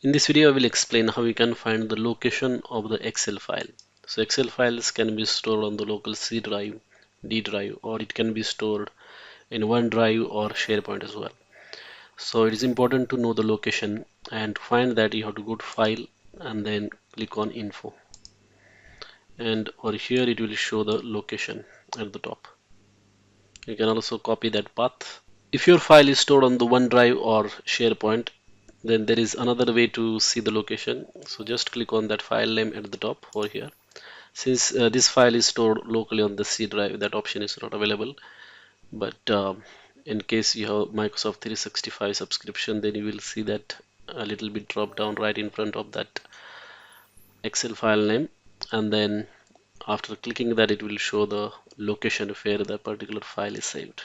In this video, I will explain how you can find the location of the Excel file. So Excel files can be stored on the local C drive, D drive, or it can be stored in OneDrive or SharePoint as well. So it is important to know the location, and to find that you have to go to File and then click on Info. And over here it will show the location at the top. You can also copy that path. If your file is stored on the OneDrive or SharePoint, then there is another way to see the location. So just click on that file name at the top over here. Since this file is stored locally on the C drive, that option is not available. But in case you have Microsoft 365 subscription, then you will see that a little bit drop down right in front of that Excel file name, and then after clicking that, it will show the location where the particular file is saved.